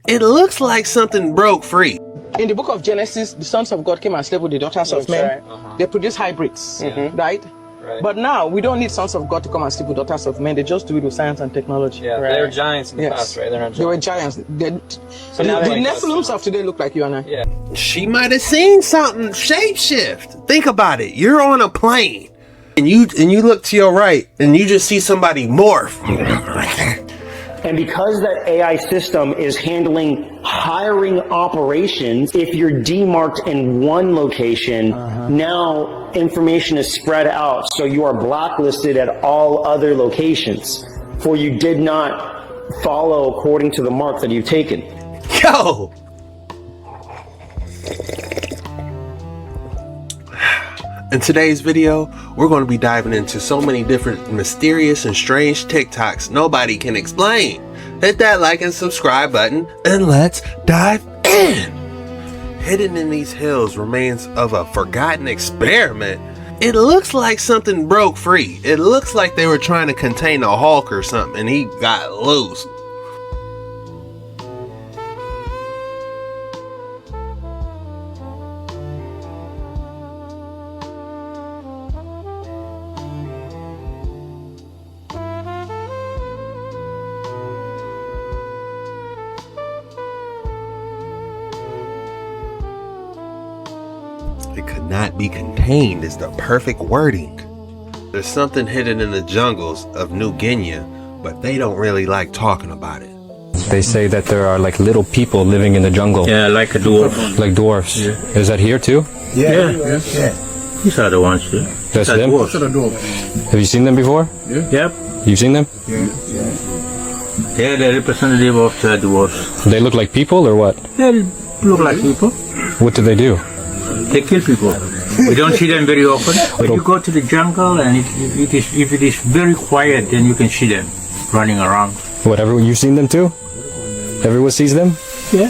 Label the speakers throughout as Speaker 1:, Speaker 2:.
Speaker 1: It looks like something broke free.
Speaker 2: In the book of Genesis, the sons of God came and slept with the daughters of men. Right. They produce hybrids, right? But now we don't need sons of God to come and sleep with daughters of men. They just do it with science and technology.
Speaker 3: Yeah, they were giants in the past, right? They're not giants.
Speaker 2: They were giants. So the Nephilims of today look like you and I.
Speaker 3: Yeah.
Speaker 1: She might have seen something. Shapeshift. Think about it. You're on a plane and you look to your right and you just see somebody morph.
Speaker 4: And because that AI system is handling hiring operations, if you're demarked in one location, now information is spread out, so you are blacklisted at all other locations, for you did not follow according to the mark that you've taken.
Speaker 1: Yo! In today's video, we're going to be diving into so many different mysterious and strange TikToks nobody can explain. Hit that like and subscribe button and let's dive in. Hidden in these hills remains of a forgotten experiment. It looks like something broke free. It looks like they were trying to contain a Hulk or something and he got loose. It could not be contained is the perfect wording. There's something hidden in the jungles of New Guinea, but they don't really like talking about it.
Speaker 5: They say that there are like little people living in the jungle.
Speaker 6: Yeah, like a dwarf.
Speaker 5: Like dwarfs. Yeah. Is that here too?
Speaker 6: Yeah. These are the ones here.
Speaker 5: That's them?
Speaker 6: Dwarfs.
Speaker 5: Have you seen them before?
Speaker 6: Yeah. Yep.
Speaker 5: You've seen them?
Speaker 6: Yeah. They're the representative of the dwarfs.
Speaker 5: They look like people or what?
Speaker 6: They look like people.
Speaker 5: What do they do?
Speaker 6: They kill people. We don't see them very often. But you go to the jungle and if it is very quiet, then you can see them running around.
Speaker 5: What, you've seen them too? Everyone sees them? Yeah.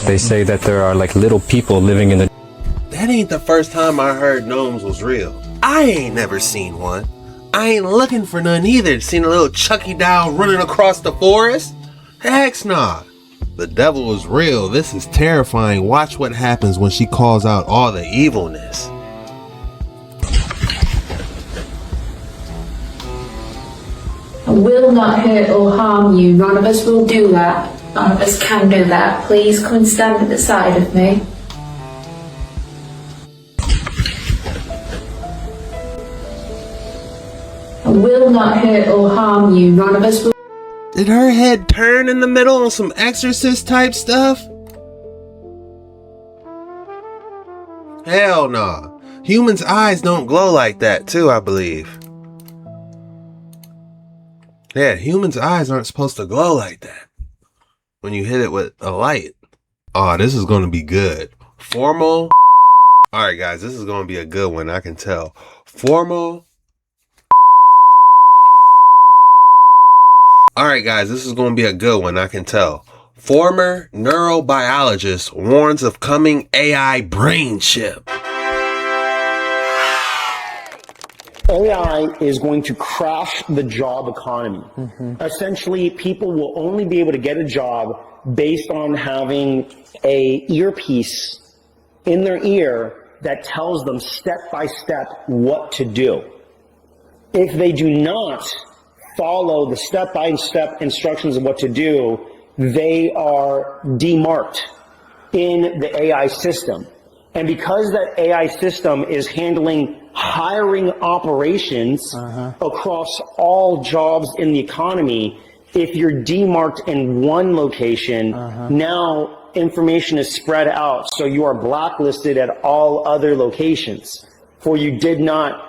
Speaker 5: They say that there are like little people living in the...
Speaker 1: That ain't the first time I heard gnomes was real. I ain't never seen one. I ain't looking for none either. Seen a little Chucky doll running across the forest? Heck nah. The devil is real. This is terrifying. Watch what happens when she calls out all the evilness.
Speaker 7: I will not hurt or harm you. None of us will do that. None of us can do that. Please come and stand at the side of me. I will not hurt or harm you. None of us will.
Speaker 1: Did her head turn in the middle on some exorcist type stuff? Hell nah. Humans' eyes don't glow like that too, I believe. Yeah, humans' eyes aren't supposed to glow like that when you hit it with a light. Oh, this is going to be good. Formal. Alright guys, this is going to be a good one, I can tell. Formal. Alright guys, this is going to be a good one, I can tell. Former neurobiologist warns of coming AI brain chip.
Speaker 4: AI is going to crash the job economy. Essentially, people will only be able to get a job based on having a earpiece in their ear that tells them step by step what to do. If they do not follow the step-by-step instructions of what to do, they are demarked in the AI system. And because that AI system is handling hiring operations across all jobs in the economy, if you're demarked in one location, now information is spread out, so you are blacklisted at all other locations, for you did not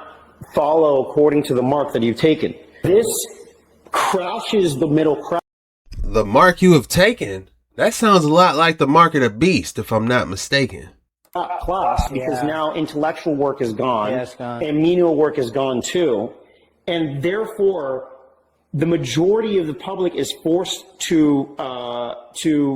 Speaker 4: follow according to the mark that you've taken. This crashes the middle class.
Speaker 1: The mark you have taken? That sounds a lot like the mark of the beast, if I'm not mistaken.
Speaker 4: Class, because now intellectual work is gone, and menial work is gone too, and therefore the majority of the public is forced to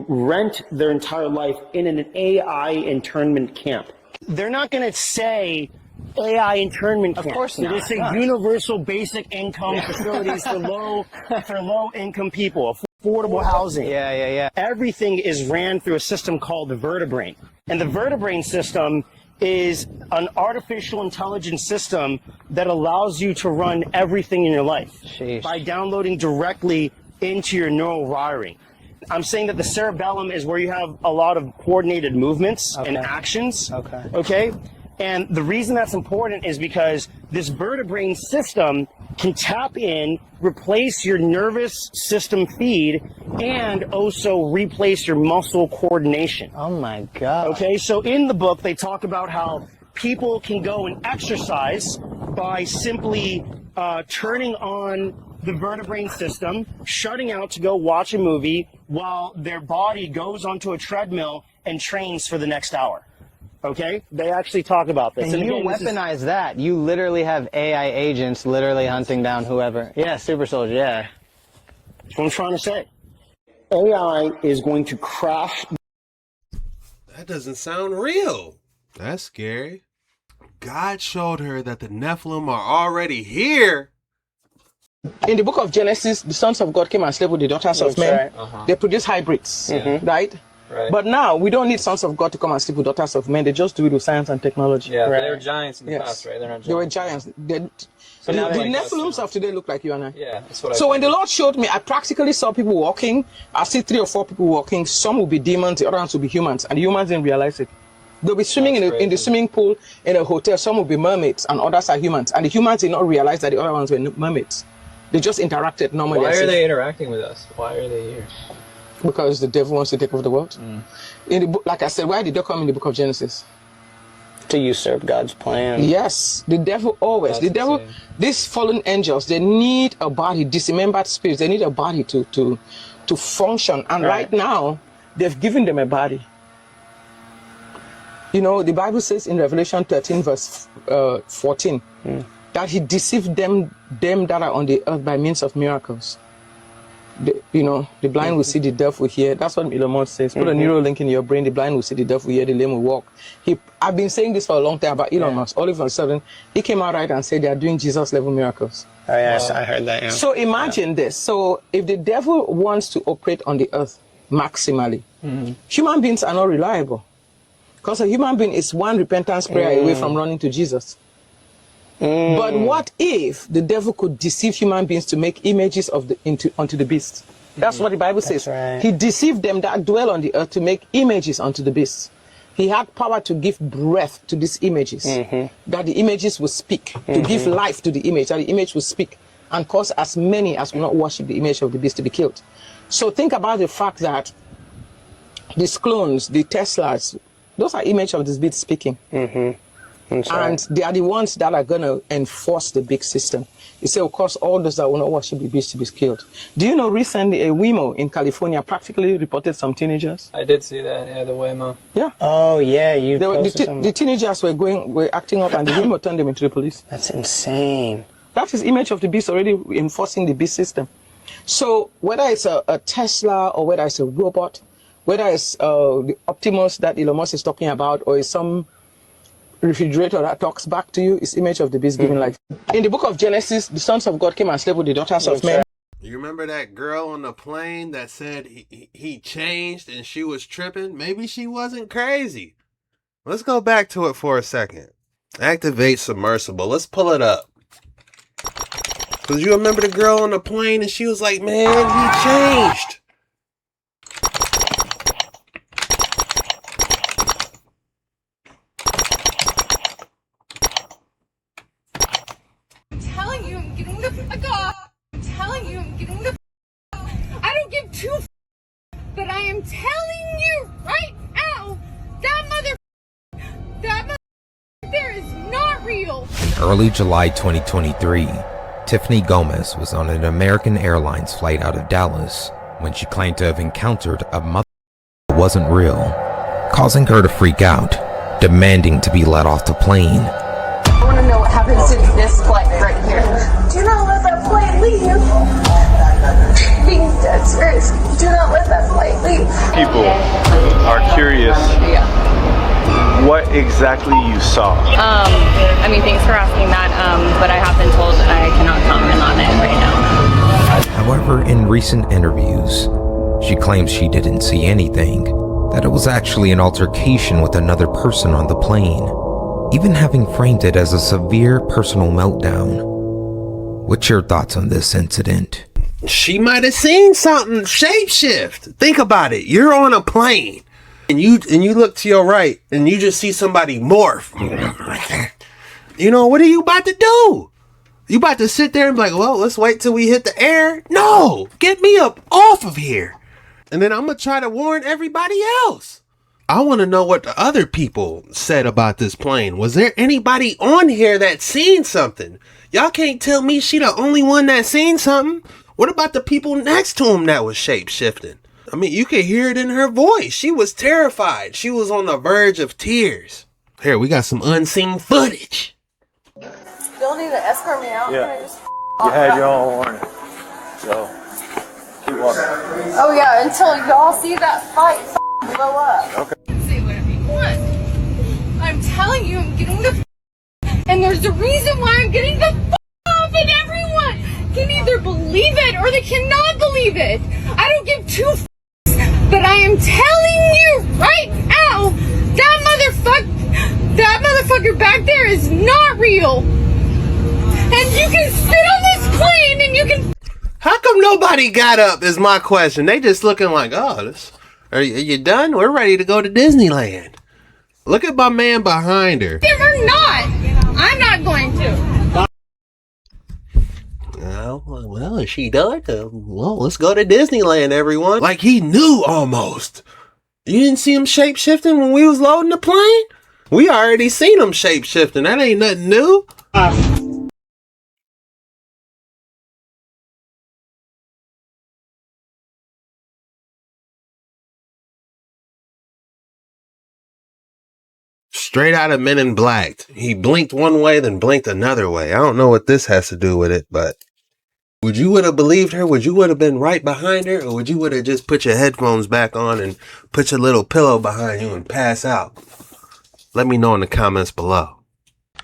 Speaker 4: rent their entire life in an AI internment camp. They're not going to say AI internment camp.
Speaker 2: Of course not.
Speaker 4: They just say universal basic income facilities for low income people. affordable housing. Everything is ran through a system called the vertebrae. And the vertebrae system is an artificial intelligence system that allows you to run everything in your life by downloading directly into your neural wiring. I'm saying that the cerebellum is where you have a lot of coordinated movements and actions. Okay? And the reason that's important is because this vertebrae system can tap in, replace your nervous system feed, and also replace your muscle coordination.
Speaker 8: Oh my God.
Speaker 4: Okay, so in the book, they talk about how people can go and exercise by simply turning on the vertebrae system, shutting out to go watch a movie while their body goes onto a treadmill and trains for the next hour. Okay? They actually talk about this.
Speaker 8: And you weaponize that. You literally have AI agents literally hunting down whoever. Yeah, super soldier, yeah.
Speaker 4: That's what I'm trying to say. AI is going to crash.
Speaker 1: That doesn't sound real. That's scary. God showed her that the Nephilim are already here.
Speaker 2: In the book of Genesis, the sons of God came and slept with the daughters of men. They produce hybrids, right? But now we don't need sons of God to come and sleep with daughters of men. They just do it with science and technology.
Speaker 3: Yeah, they were giants in the past, right? They're not giants.
Speaker 2: They were giants. The Nephilims of today look like you and I.
Speaker 3: Yeah, that's what I
Speaker 2: So when the Lord showed me, I practically saw people walking. I see 3 or 4 people walking. Some will be demons, the other ones will be humans, and the humans didn't realize it. They'll be swimming in the swimming pool in a hotel. Some will be mermaids, and others are humans. And the humans did not realize that the other ones were mermaids. They just interacted normally.
Speaker 3: Why are they interacting with us? Why are they here?
Speaker 2: Because the devil wants to take over the world. In the book, like I said, why did they come in the book of Genesis?
Speaker 8: To usurp God's plan.
Speaker 2: Yes, the devil always.
Speaker 3: That's insane.
Speaker 2: These fallen angels, they need a body, dismembered spirits. They need a body to function. And right now, they've given them a body. You know, the Bible says in Revelation 13, verse 14, that he deceived them that are on the earth by means of miracles. The blind will see, the deaf will hear. That's what Elon Musk says. Put a neural link in your brain, the blind will see, the deaf will hear, the lame will walk. I've been saying this for a long time about Elon Musk. All of a sudden, he came out right and said they are doing Jesus-level miracles.
Speaker 8: Oh, yes, I heard that, yeah.
Speaker 2: So imagine this. So if the devil wants to operate on the earth maximally, human beings are not reliable. Because a human being is one repentance prayer away from running to Jesus. But what if the devil could deceive human beings to make images of onto the beast? That's what the Bible says.
Speaker 8: Right.
Speaker 2: He deceived them that dwell on the earth to make images unto the beast. He had power to give breath to these images, that the images would speak, to give life to the image, that the image would speak, and cause as many as will not worship the image of the beast to be killed. So think about the fact that these clones, the Teslas, those are images of this beast speaking. And they are the ones that are going to enforce the big system. You say, of course, all those that will not worship the beast to be killed. Do you know recently a Wemo in California practically reported some teenagers?
Speaker 3: I did see that, yeah, the Wemo.
Speaker 2: Yeah.
Speaker 8: Oh, yeah, you
Speaker 2: the teenagers were acting up and the Wemo turned them into the police.
Speaker 8: That's insane.
Speaker 2: That is image of the beast already enforcing the beast system. So whether it's a Tesla or whether it's a robot, whether it's the Optimus that Elon Musk is talking about, or it's some refrigerator that talks back to you, is image of the beast giving life. In the book of Genesis, the sons of God came and slept with the daughters of men.
Speaker 1: You remember that girl on the plane that said he changed and she was tripping? Maybe she wasn't crazy. Let's go back to it for a second. Activate submersible. Let's pull it up. Because you remember the girl on the plane and she was like, man, he changed.
Speaker 9: I don't give 2 but I am telling you right now, that there is not real.
Speaker 10: In early July 2023, Tiffany Gomas was on an American Airlines flight out of Dallas when she claimed to have encountered a mother that wasn't real, causing her to freak out, demanding to be let off the plane.
Speaker 11: I want to know what happens to this flight right here. Do not let that flight leave. Being dead serious. Do not let that flight leave.
Speaker 12: People are curious what exactly you saw.
Speaker 13: I mean, thanks for asking that, but I have been told I cannot comment on it right now.
Speaker 10: However, in recent interviews, she claims she didn't see anything, that it was actually an altercation with another person on the plane, even having framed it as a severe personal meltdown. What's your thoughts on this incident?
Speaker 1: She might have seen something shapeshift. Think about it. You're on a plane and you look to your right and you just see somebody morph. You know, what are you about to do? You about to sit there and be like, well, let's wait till we hit the air? No, get me up off of here. And then I'm going to try to warn everybody else. I want to know what the other people said about this plane. Was there anybody on here that seen something? Y'all can't tell me she the only one that seen something. What about the people next to him that was shape-shifting? I mean, you could hear it in her voice. She was terrified. She was on the verge of tears. Here, we got some unseen footage.
Speaker 11: You'll need to escort me out.
Speaker 12: Yeah. You had your own warning. So, keep walking.
Speaker 11: Oh yeah, until y'all see that fight blow up.
Speaker 12: Okay.
Speaker 9: Say whatever you want. I'm telling you, I'm getting the and there's a reason why I'm getting the off, and everyone can either believe it or they cannot believe it. I don't give two but I am telling you right now, that motherfucker back there is not real. And you can sit on this plane and you can.
Speaker 1: How come nobody got up is my question. They just looking like, oh, are you done? We're ready to go to Disneyland. Look at my man behind her.
Speaker 9: Or not. I'm not going to.
Speaker 1: Well, is she done? Well, let's go to Disneyland, everyone. Like he knew almost. You didn't see him shape-shifting when we was loading the plane? We already seen him shape-shifting. That ain't nothing new. Straight out of Men in Black. He blinked one way, then blinked another way. I don't know what this has to do with it, but would you would have believed her? Would you would have been right behind her? Or would you would have just put your headphones back on and put your little pillow behind you and pass out? Let me know in the comments below.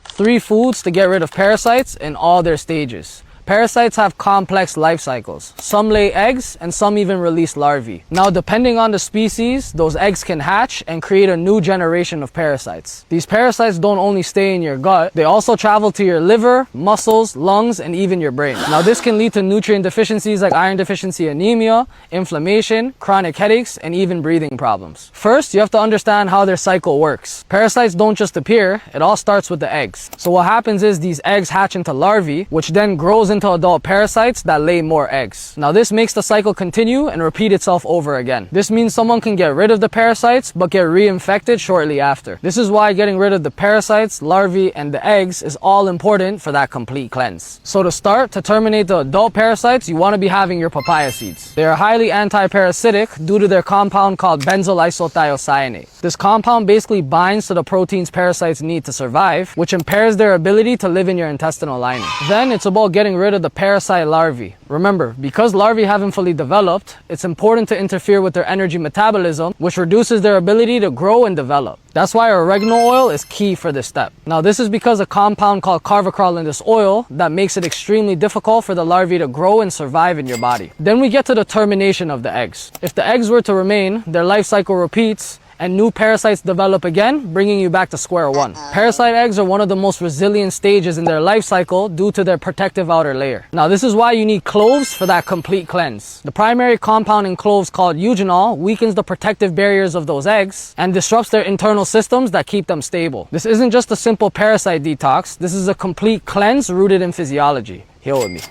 Speaker 13: 3 foods to get rid of parasites in all their stages. Parasites have complex life cycles. Some lay eggs and some even release larvae. Now, depending on the species, those eggs can hatch and create a new generation of parasites. These parasites don't only stay in your gut, they also travel to your liver, muscles, lungs, and even your brain. Now, this can lead to nutrient deficiencies like iron deficiency anemia, inflammation, chronic headaches, and even breathing problems. First, you have to understand how their cycle works. Parasites don't just appear, it all starts with the eggs. So what happens is these eggs hatch into larvae, which then grows into adult parasites that lay more eggs. Now this makes the cycle continue and repeat itself over again. This means someone can get rid of the parasites but get reinfected shortly after. This is why getting rid of the parasites, larvae, and the eggs is all important for that complete cleanse. So to start, to terminate the adult parasites, you want to be having your papaya seeds. They are highly anti-parasitic due to their compound called benzyl isothiocyanate. This compound basically binds to the proteins parasites need to survive, which impairs their ability to live in your intestinal lining. Then it's about getting rid of the parasite larvae. Remember, because larvae haven't fully developed, it's important to interfere with their energy metabolism, which reduces their ability to grow and develop. That's why oregano oil is key for this step. Now this is because a compound called carvacrol in this oil that makes it extremely difficult for the larvae to grow and survive in your body. Then we get to the termination of the eggs. If the eggs were to remain, their life cycle repeats and new parasites develop again, bringing you back to square one. Parasite eggs are one of the most resilient stages in their life cycle due to their protective outer layer. Now this is why you need cloves for that complete cleanse. The primary compound in cloves called eugenol weakens the protective barriers of those eggs and disrupts their internal systems that keep them stable. This isn't just a simple parasite detox, this is a complete cleanse rooted in physiology. Here with me.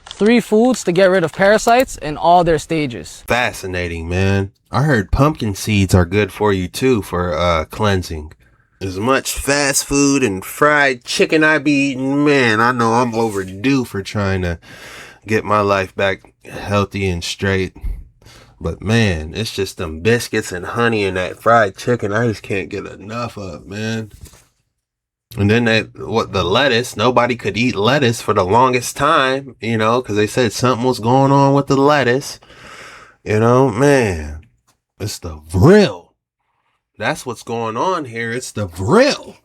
Speaker 13: 3 foods to get rid of parasites in all their stages.
Speaker 1: Fascinating, man. I heard pumpkin seeds are good for you too for cleansing. As much fast food and fried chicken I be eating, man, I know I'm overdue for trying to get my life back healthy and straight. But man, it's just them biscuits and honey and that fried chicken I just can't get enough of, man. And then the lettuce, nobody could eat lettuce for the longest time, you know, because they said something was going on with the lettuce. You know, man, it's the vril. That's what's going on here. It's the vril.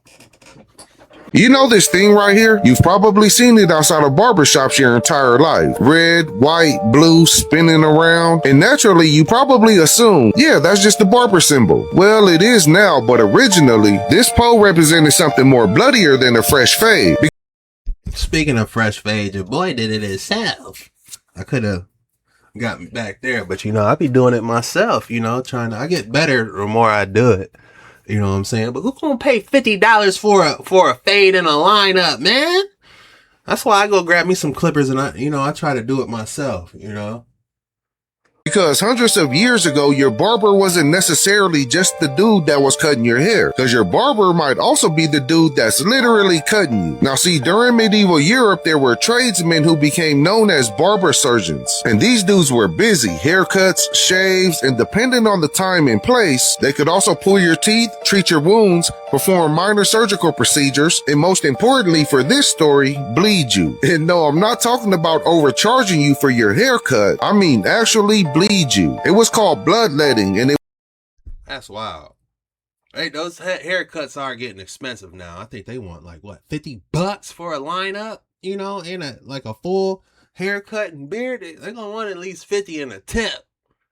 Speaker 14: You know this thing right here? You've probably seen it outside of barbershops your entire life. Red, white, blue, spinning around. And naturally, you probably assume, yeah, that's just the barber symbol. Well, it is now, but originally, this pole represented something more bloodier than a fresh fade.
Speaker 1: Speaking of fresh fade, your boy did it himself. I could have got me back there, but you know, I be doing it myself, you know, I get better the more I do it. You know what I'm saying? But who's gonna pay $50 for a fade and a lineup, man? That's why I go grab me some clippers and I try to do it myself, you know?
Speaker 14: Because hundreds of years ago, your barber wasn't necessarily just the dude that was cutting your hair, because your barber might also be the dude that's literally cutting you. Now see, during medieval Europe, there were tradesmen who became known as barber-surgeons. And these dudes were busy, haircuts, shaves, and depending on the time and place, they could also pull your teeth, treat your wounds, perform minor surgical procedures, and most importantly for this story, bleed you. And no, I'm not talking about overcharging you for your haircut. I mean actually bleed you. It was called bloodletting, and
Speaker 1: that's wild. Hey, those haircuts are getting expensive now. I think they want like what, $50 for a lineup, you know, and a full haircut and beard. They're gonna want at least 50 in a tip.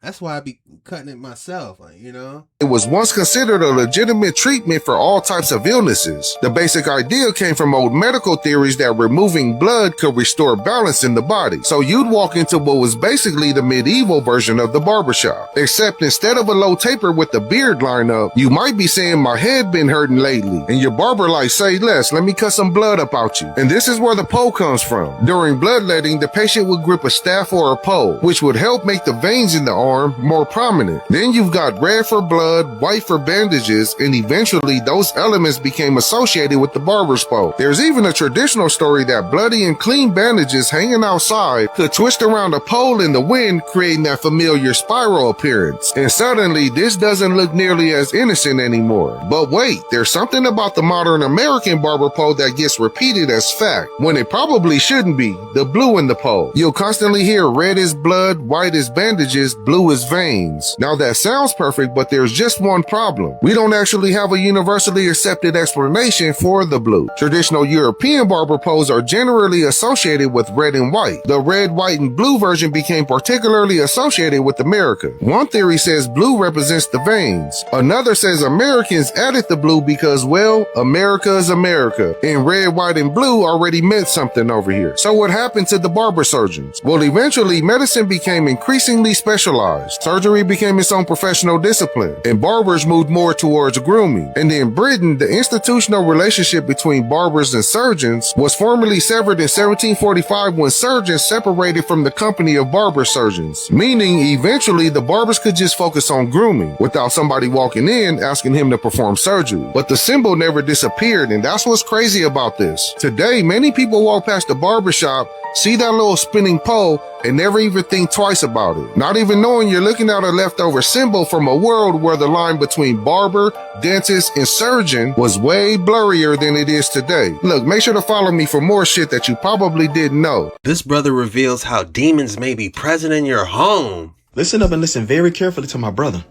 Speaker 1: That's why I be cutting it myself, you know?
Speaker 14: It was once considered a legitimate treatment for all types of illnesses. The basic idea came from old medical theories that removing blood could restore balance in the body. So you'd walk into what was basically the medieval version of the barbershop. Except instead of a low taper with the beard lineup, you might be saying, my head been hurting lately. And your barber like, say less, let me cut some blood up out you. And this is where the pole comes from. During bloodletting, the patient would grip a staff or a pole, which would help make the veins in the arm more prominent. Then you've got red for blood, white for bandages, and eventually those elements became associated with the barber's pole. There's even a traditional story that bloody and clean bandages hanging outside could twist around a pole in the wind, creating that familiar spiral appearance. And suddenly this doesn't look nearly as innocent anymore. But wait, there's something about the modern American barber pole that gets repeated as fact, when it probably shouldn't be, the blue in the pole. You'll constantly hear red is blood, white is bandages, blue is veins. Now that sounds perfect, but there's just one problem. We don't actually have a universally accepted explanation for the blue. Traditional European barber poles are generally associated with red and white. The red, white, and blue version became particularly associated with America. One theory says blue represents the veins. Another says Americans added the blue because, well, America is America, and red, white, and blue already meant something over here. So what happened to the barber-surgeons? Well, eventually medicine became increasingly specialized. Surgery became its own professional discipline, and barbers moved more towards grooming. And in Britain, the institutional relationship between barbers and surgeons was formally severed in 1745 when surgeons separated from the company of barber-surgeons, meaning eventually the barbers could just focus on grooming without somebody walking in asking him to perform surgery. But the symbol never disappeared, and that's what's crazy about this. Today, many people walk past the barbershop, see that little spinning pole, and never even think twice about it. Not even knowing you're looking at a leftover symbol from a world where the line between barber, dentist, and surgeon was way blurrier than it is today. Look, make sure to follow me for more shit that you probably didn't know.
Speaker 1: This brother reveals how demons may be present in your home.
Speaker 15: Listen up and listen very carefully to my brother,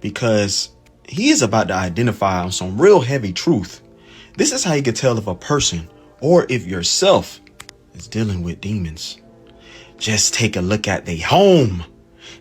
Speaker 15: because he is about to identify on some real heavy truth. This is how you can tell if a person or if yourself is dealing with demons. Just take a look at their home.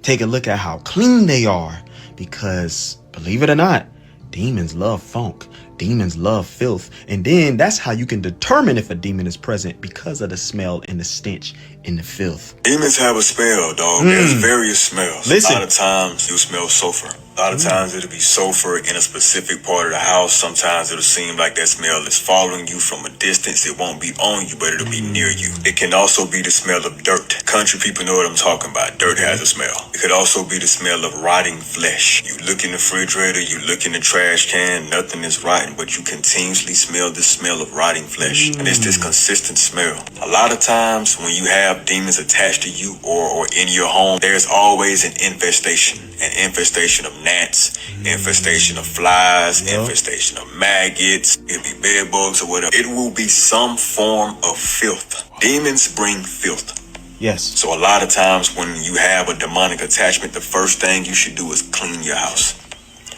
Speaker 15: Take a look at how clean they are, because believe it or not, demons love funk. Demons love filth. And then that's how you can determine if a demon is present, because of the smell and the stench and the filth.
Speaker 16: Demons have a smell, dog. There's various smells.
Speaker 15: Listen.
Speaker 16: A lot of times you smell sulfur. A lot of times it'll be sulfur in a specific part of the house. Sometimes it'll seem like that smell is following you from a distance. It won't be on you, but it'll be near you. It can also be the smell of dirt. Country people know what I'm talking about. Dirt has a smell. It could also be the smell of rotting flesh. You look in the refrigerator, you look in the trash can, nothing is rotten, but you continuously smell the smell of rotting flesh. And it's this consistent smell. A lot of times when you have demons attached to you or in your home, there's always an infestation. An infestation of gnats, infestation of flies, infestation of maggots, it'll be bed bugs or whatever. It will be some form of filth. Demons bring filth.
Speaker 15: Yes.
Speaker 16: So a lot of times when you have a demonic attachment, the first thing you should do is clean your house.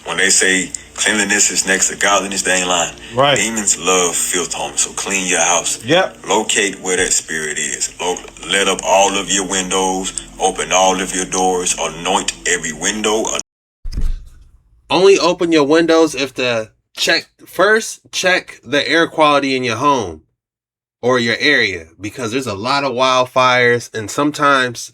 Speaker 16: When When they say cleanliness is next to godliness, they ain't lying.
Speaker 15: Right.
Speaker 16: Demons love filth, homie. So clean your house.
Speaker 15: Yep.
Speaker 16: Locate where that spirit is. Let up all of your windows. Open all of your doors. Anoint every window.
Speaker 1: Only open your windows if check the air quality in your home or your area, because there's a lot of wildfires and sometimes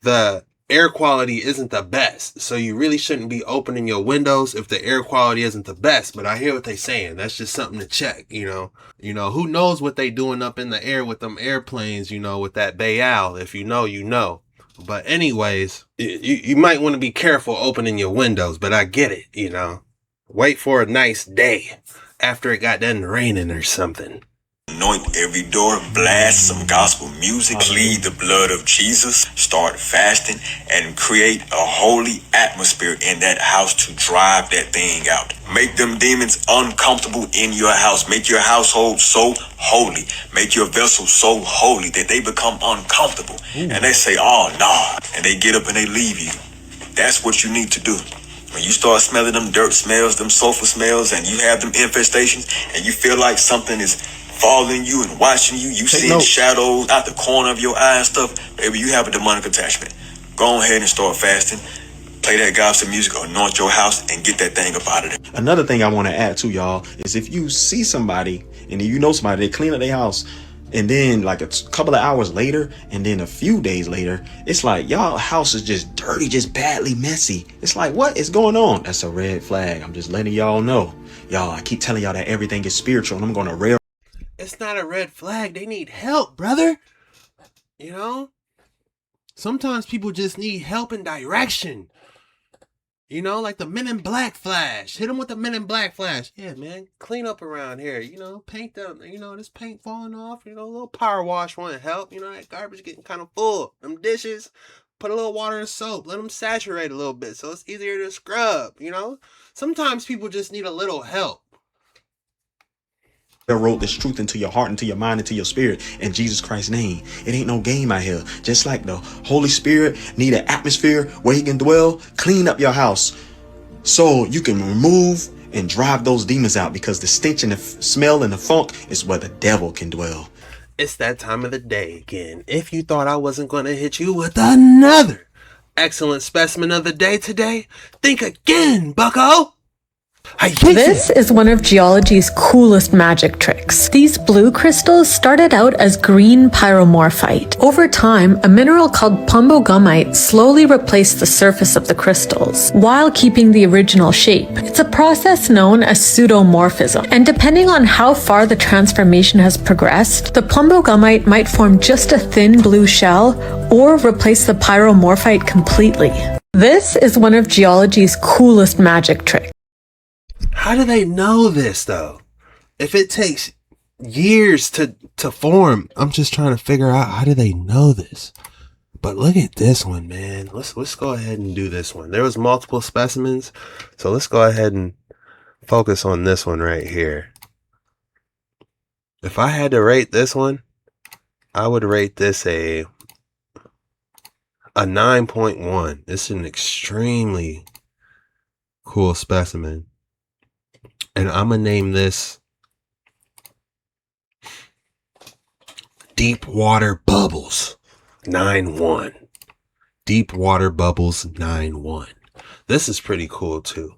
Speaker 1: the air quality isn't the best. So you really shouldn't be opening your windows if the air quality isn't the best. But I hear what they're saying. That's just something to check, you know. Who knows what they doing up in the air with them airplanes, with that Bayal. If you know, you know. But anyways, you might want to be careful opening your windows, but I get it, Wait for a nice day after it got done raining or something.
Speaker 16: Anoint every door, blast some gospel music, plead the blood of Jesus, start fasting, and create a holy atmosphere in that house to drive that thing out. Make them demons uncomfortable in your house. Make your household so holy. Make your vessel so holy that they become uncomfortable. And they say, oh, nah. And they get up and they leave you. That's what you need to do. When you start smelling them dirt smells, them sulfur smells, and you have them infestations, and you feel like something is following you and watching you, seeing shadows out the corner of your eye and stuff, baby, you have a demonic attachment. Go ahead and start fasting. Play that gospel music, anoint your house, and get that thing up out of there.
Speaker 15: Another thing I want to add to y'all is if you see somebody and somebody, they clean up their house, and then like a couple of hours later, and then a few days later, it's like y'all house is just dirty, just badly messy. It's like, what is going on? That's a red flag. I'm just letting y'all know. Y'all, I keep telling y'all that everything is spiritual, and I'm going to rail.
Speaker 1: It's not a red flag. They need help, brother. Sometimes people just need help and direction. Like the Men in Black flash. Hit them with the Men in Black flash. Yeah, man. Clean up around here. Paint them. This paint falling off. A little power wash won't help. That garbage getting kind of full. Them dishes, put a little water and soap. Let them saturate a little bit so it's easier to scrub. Sometimes people just need a little help.
Speaker 15: Wrote this truth into your heart, into your mind, into your spirit, in Jesus Christ's name. It ain't no game out here. Just like the Holy Spirit need an atmosphere where he can dwell, clean up your house so you can remove and drive those demons out, because the stench and the smell and the funk is where the devil can dwell.
Speaker 1: It's that time of the day again. If you thought I wasn't going to hit you with another excellent specimen of the day today, think again, bucko.
Speaker 17: This is one of geology's coolest magic tricks. These blue crystals started out as green pyromorphite. Over time, a mineral called plumbogumite slowly replaced the surface of the crystals, while keeping the original shape. It's a process known as pseudomorphism, and depending on how far the transformation has progressed, the plumbogumite might form just a thin blue shell, or replace the pyromorphite completely. This is one of geology's coolest magic tricks.
Speaker 1: How do they know this, though? If it takes years to form, I'm just trying to figure out, how do they know this? But look at this one, man. Let's go ahead and do this one. There was multiple specimens, so let's go ahead and focus on this one right here. If I had to rate this one, I would rate this a 9.1. This is an extremely cool specimen. And I'm going to name this Deep Water Bubbles 9-1. Deep Water Bubbles 9-1. This is pretty cool too.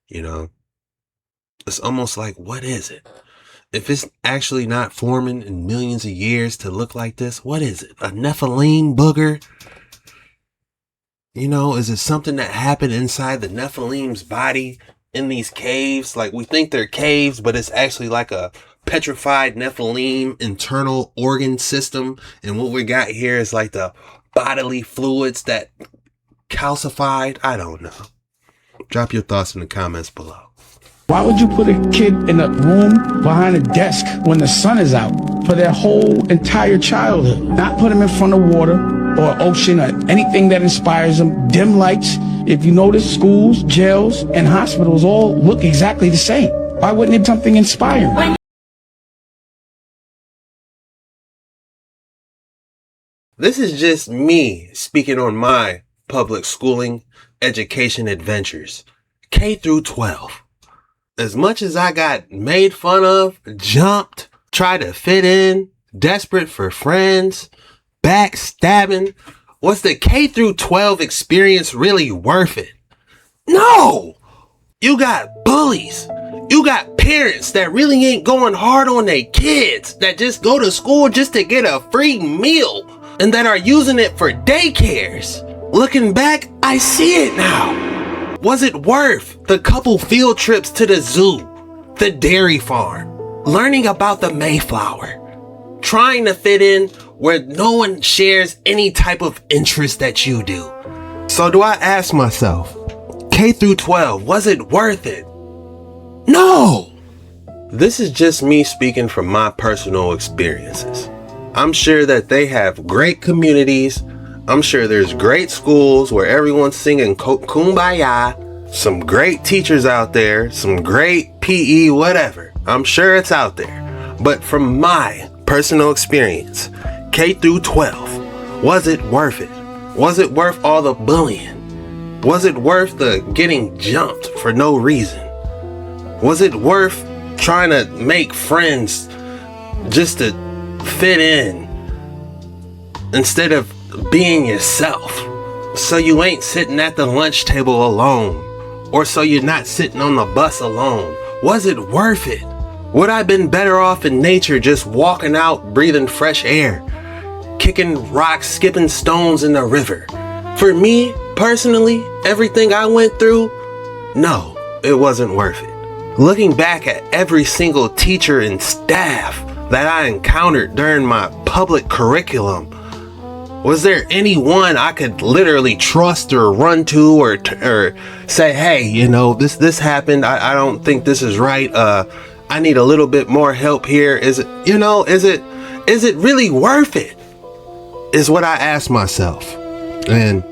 Speaker 1: It's almost like, what is it? If it's actually not forming in millions of years to look like this, what is it? A Nephilim booger? Is it something that happened inside the Nephilim's body? In these caves, like we think they're caves, but it's actually like a petrified Nephilim internal organ system. And what we got here is like the bodily fluids that calcified. I don't know. Drop your thoughts in the comments below.
Speaker 18: Why would you put a kid in a room behind a desk when the sun is out for their whole entire childhood? Not put them in front of water or ocean or anything that inspires them. Dim lights. If you notice, schools, jails, and hospitals all look exactly the same. Why wouldn't it be something inspiring?
Speaker 1: This is just me speaking on my public schooling education adventures. K through 12. As much as I got made fun of, jumped, tried to fit in, desperate for friends, backstabbing, was the K through 12 experience really worth it? No! You got bullies. You got parents that really ain't going hard on their kids, that just go to school just to get a free meal and that are using it for daycares. Looking back, I see it now. Was it worth the couple field trips to the zoo, the dairy farm, learning about the Mayflower, trying to fit in where no one shares any type of interest that you do? So do I ask myself, K through 12, was it worth it? No! This is just me speaking from my personal experiences. I'm sure that they have great communities. I'm sure there's great schools where everyone's singing Kumbaya. Some great teachers out there, some great PE, whatever. I'm sure it's out there. But from my personal experience, K through 12, was it worth it? Was it worth all the bullying? Was it worth the getting jumped for no reason? Was it worth trying to make friends just to fit in instead of being yourself? So you ain't sitting at the lunch table alone, or so you're not sitting on the bus alone. Was it worth it? Would I have been better off in nature, just walking out, breathing fresh air, kicking rocks, skipping stones in the river? For me, personally, everything I went through, no, it wasn't worth it. Looking back at every single teacher and staff that I encountered during my public curriculum, was there anyone I could literally trust or run to or say, hey, you know, this happened. I don't think this is right. I need a little bit more help here. Is it really worth it? Is what I ask myself. And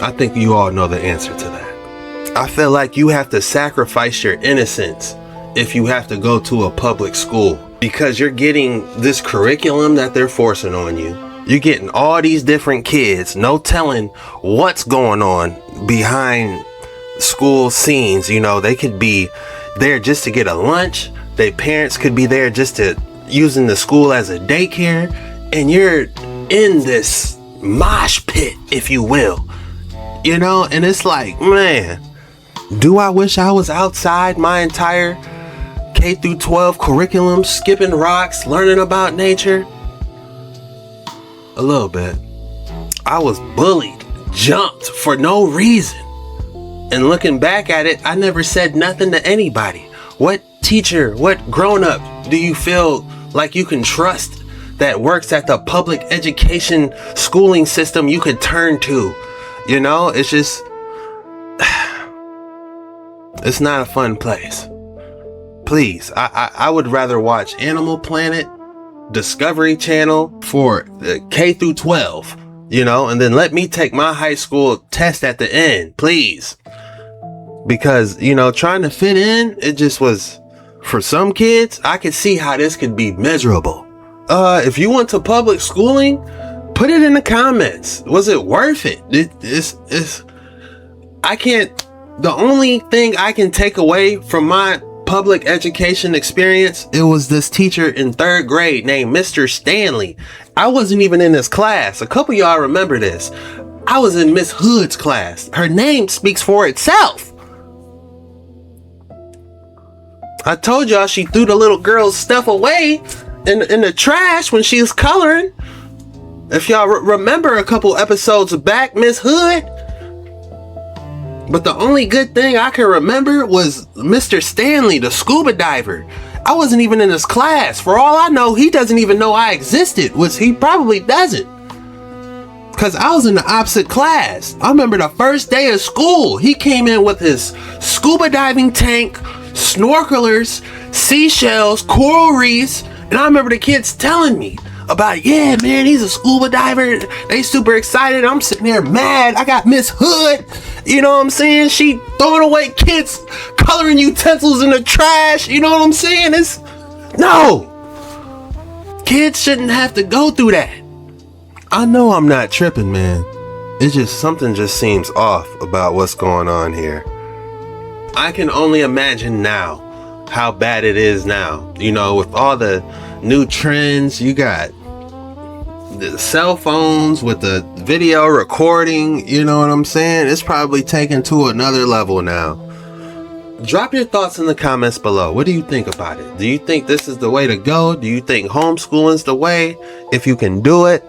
Speaker 1: I think you all know the answer to that. I feel like you have to sacrifice your innocence if you have to go to a public school, because you're getting this curriculum that they're forcing on you. You're getting all these different kids, no telling what's going on behind school scenes. You know, they could be there just to get a lunch. Their parents could be there just to using the school as a daycare. And you're in this mosh pit, if you will. You know, and it's like, man, do I wish I was outside my entire K through 12 curriculum, skipping rocks, learning about nature? A little bit. I was bullied, jumped for no reason. And looking back at it, I never said nothing to anybody. What teacher, what grown-up do you feel like you can trust that works at the public education schooling system you could turn to? You know, it's just, it's not a fun place. Please, I would rather watch Animal Planet, Discovery Channel for K through 12, you know, and then let me take my high school test at the end, please. Because, you know, trying to fit in, it just was, for some kids, I could see how this could be miserable. If you went to public schooling, put it in the comments. Was it worth it? The only thing I can take away from my public education experience, it was this teacher in 3rd grade named Mr. Stanley. I wasn't even in his class. A couple of y'all remember this. I was in Miss Hood's class. Her name speaks for itself. I told y'all she threw the little girl's stuff away in the trash when she was coloring. If y'all remember a couple episodes back, Miss Hood. But the only good thing I can remember was Mr. Stanley, the scuba diver. I wasn't even in his class. For all I know, he doesn't even know I existed, which he probably doesn't. Because I was in the opposite class. I remember the first day of school, he came in with his scuba diving tank, snorkelers, seashells, coral reefs. And I remember the kids telling me about, yeah, man, he's a scuba diver. They super excited. I'm sitting there mad. I got Miss Hood. You know what I'm saying? She throwing away kids' coloring utensils in the trash. You know what I'm saying? No. Kids shouldn't have to go through that. I know I'm not tripping, man. It's just something just seems off about what's going on here. I can only imagine now how bad it is now. You know, with all the new trends, you got the cell phones with the video recording, you know what I'm saying? It's probably taken to another level now. Drop your thoughts in the comments below. What do you think about it? Do you think this is the way to go? Do you think homeschooling's the way? If you can do it,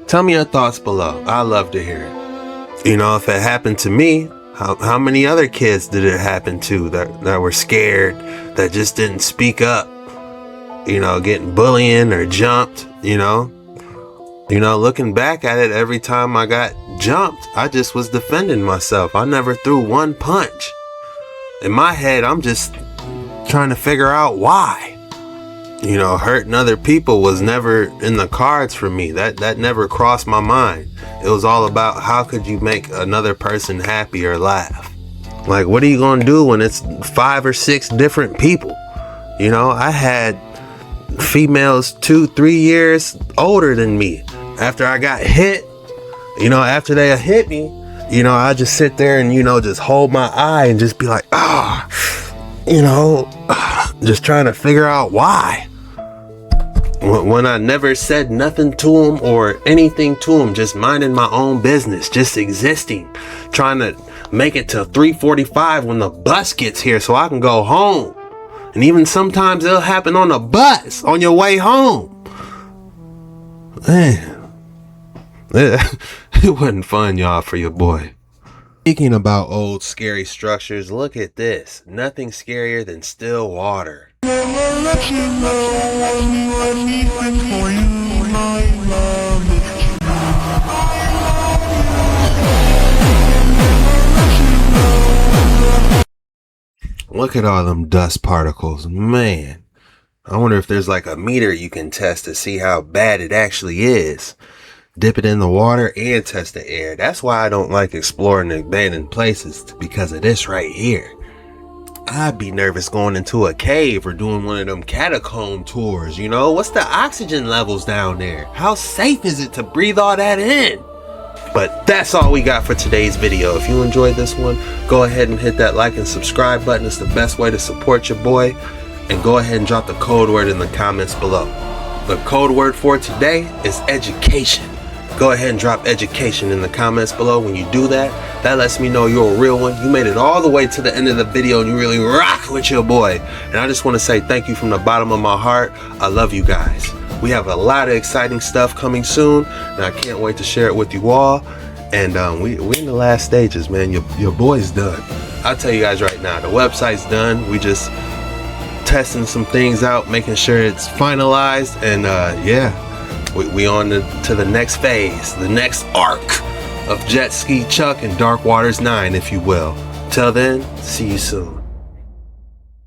Speaker 1: tell me your thoughts below. I love to hear it. You know, if it happened to me, how many other kids did it happen to that were scared, that just didn't speak up? You know, getting bullying or jumped, you know? You know, looking back at it, every time I got jumped, I just was defending myself. I never threw one punch. In my head, I'm just trying to figure out why. You know, hurting other people was never in the cards for me. That never crossed my mind. It was all about how could you make another person happy or laugh. Like, what are you gonna do when it's 5 or 6 different people? You know, I had females 2-3 years older than me. After I got hit, you know, after they hit me, you know, I just sit there and, you know, just hold my eye and just be like, you know, just trying to figure out why. When I never said nothing to him or anything to him, just minding my own business, just existing, trying to make it to 3:45 when the bus gets here so I can go home. And even sometimes it'll happen on the bus on your way home. Man, it wasn't fun, y'all, for your boy. Speaking about old scary structures, look at this. Nothing scarier than still water. Look at all them dust particles, man. I wonder if there's like a meter you can test to see how bad it actually is. Dip it in the water and test the air. That's why I don't like exploring abandoned places, because of this right here. I'd be nervous going into a cave or doing one of them catacomb tours, you know? What's the oxygen levels down there? How safe is it to breathe all that in? But that's all we got for today's video. If you enjoyed this one, go ahead and hit that like and subscribe button. It's the best way to support your boy. And go ahead and drop the code word in the comments below. The code word for today is education. Go ahead and drop education in the comments below. When you do that, that lets me know you're a real one. You made it all the way to the end of the video and you really rock with your boy. And I just want to say thank you from the bottom of my heart. I love you guys. We have a lot of exciting stuff coming soon, and I can't wait to share it with you all. And we're in the last stages, man. Your boy's done. I'll tell you guys right now, the website's done. We just testing some things out, making sure it's finalized, and yeah, we on to the next phase, the next arc of Jet Ski Chuck and Dark Waters 9, if you will. Till then, see you soon.